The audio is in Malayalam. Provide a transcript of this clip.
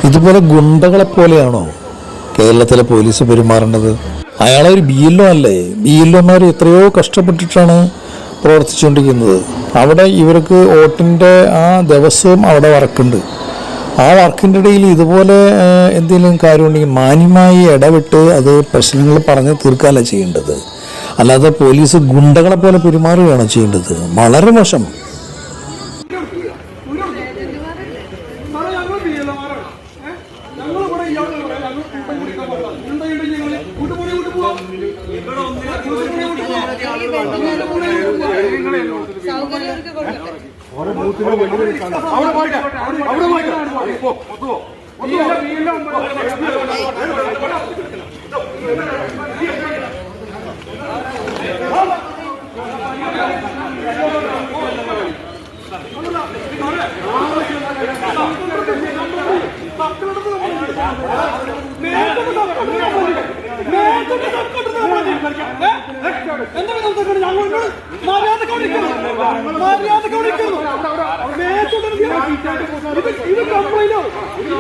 ഇതുപോലെ ഗുണ്ടകളെ പോലെയാണോ കേരളത്തിലെ പോലീസ് പെരുമാറേണ്ടത്? അയാളൊരു BLO അല്ലേ? BLOമാർ എത്രയോ കഷ്ടപ്പെട്ടിട്ടാണ് പ്രവർത്തിച്ചുകൊണ്ടിരിക്കുന്നത്. അവിടെ ഇവർക്ക് വോട്ടിൻ്റെ ആ ദിവസവും അവിടെ വർക്കുണ്ട്. ആ വർക്കിൻ്റെ ഇടയിൽ ഇതുപോലെ എന്തെങ്കിലും കാര്യമുണ്ടെങ്കിൽ മാന്യമായി ഇടപെട്ട് അത് പ്രശ്നങ്ങൾ പറഞ്ഞ് തീർക്കുകയല്ല ചെയ്യേണ്ടത്. അല്ലാതെ പോലീസ് ഗുണ്ടകളെ പോലെ പെരുമാറുകയാണ് ചെയ്യേണ്ടത്. വളരെ മോശം. ഇത്